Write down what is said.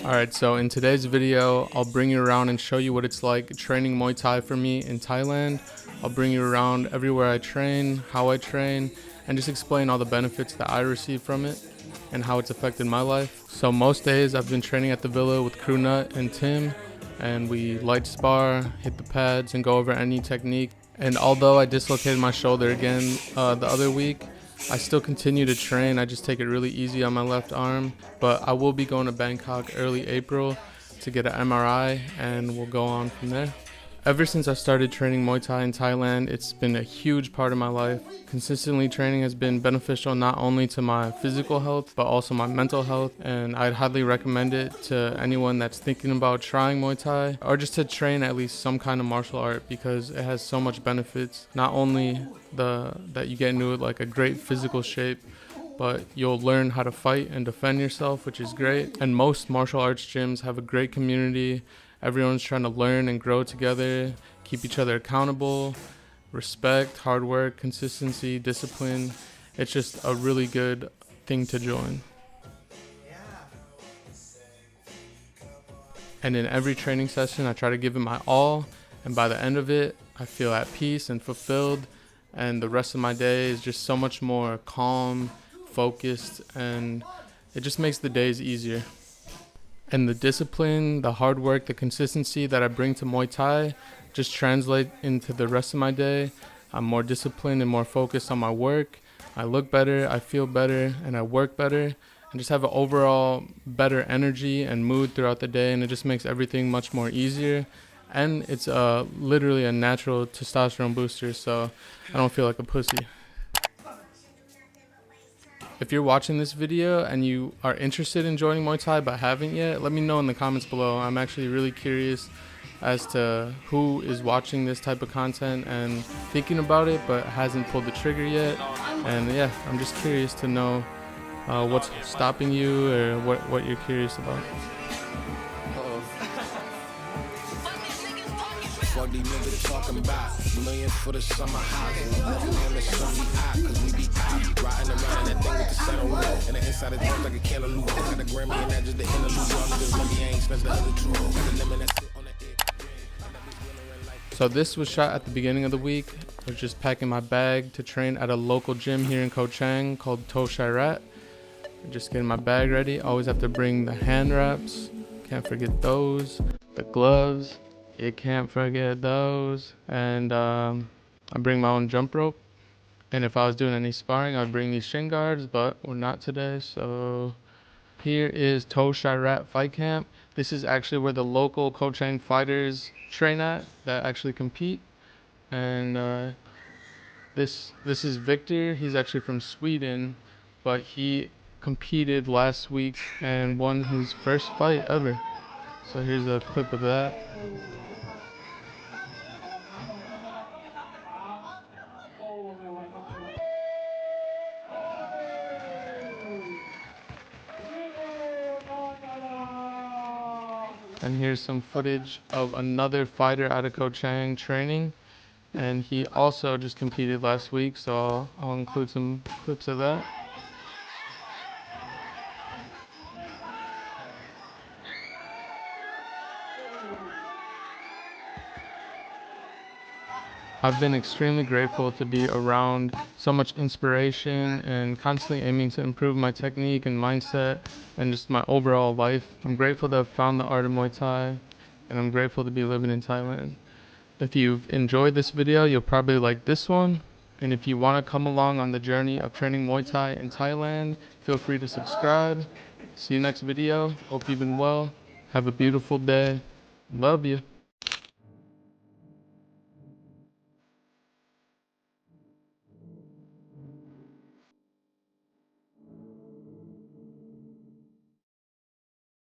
Alright, so in today's video, I'll bring you around and show you what it's like training Muay Thai for me in Thailand. I'll bring you around everywhere I train, how I train, and just explain all the benefits that I receive from it and how it's affected my life. So most days I've been training at the villa with Crew Nut and Tim, and we light spar, hit the pads, and go over any technique. And although I dislocated my shoulder again the other week, I still continue to train. I just take it really easy on my left arm, but I will be going to Bangkok early April to get an MRI, and we'll go on from there. Ever since I started training Muay Thai in Thailand, it's been a huge part of my life. Consistently training has been beneficial not only to my physical health, but also my mental health, and I'd highly recommend it to anyone that's thinking about trying Muay Thai, or just to train at least some kind of martial art, because it has so much benefits. Not only that you get into like a great physical shape, but you'll learn how to fight and defend yourself, which is great. And most martial arts gyms have a great community. Everyone's trying to learn and grow together, keep each other accountable, respect, hard work, consistency, discipline. It's just a really good thing to join. And in every training session, I try to give it my all. And by the end of it, I feel at peace and fulfilled. And the rest of my day is just so much more calm, focused, and it just makes the days easier. And the discipline, the hard work, the consistency that I bring to Muay Thai just translate into the rest of my day. I'm more disciplined and more focused on my work. I look better, I feel better, and I work better, and just have an overall better energy and mood throughout the day, and it just makes everything much more easier. And it's literally a natural testosterone booster, so I don't feel like a pussy. If you're watching this video and you are interested in joining Muay Thai but haven't yet, let me know in the comments below. I'm actually really curious as to who is watching this type of content and thinking about it but hasn't pulled the trigger yet. And yeah, I'm just curious to know what's stopping you or what you're curious about. Fuck these niggas talking about millions for the summer houses. On the sunny eye, cause we be out. Riding around in that thing with the sun on road. And the inside it turns like a cantaloupe. I got a Grammy and that just the interlude. Y'all niggas lucky I ain't spent the other two. Got a lemon that sit on the edge. So this was shot at the beginning of the week. I was just packing my bag to train at a local gym here in Chang called THAILAND. Just getting my bag ready. Always have to bring the hand wraps. Can't forget those. The gloves. You can't forget those. And I bring my own jump rope. And if I was doing any sparring, I'd bring these shin guards, but we're not today. So here is THAILAND Fight Camp. This is actually where the local Ko Chang fighters train at that actually compete. And this is Victor. He's actually from Sweden, but he competed last week and won his first fight ever. So here's a clip of that. And here's some footage of another fighter out of Ko Chang training. And he also just competed last week, so I'll include some clips of that. I've been extremely grateful to be around so much inspiration and constantly aiming to improve my technique and mindset and just my overall life. I'm grateful to have found the art of Muay Thai, and I'm grateful to be living in Thailand. If you've enjoyed this video, you'll probably like this one. And if you want to come along on the journey of training Muay Thai in Thailand, feel free to subscribe. See you next video. Hope you've been well. Have a beautiful day. Love you.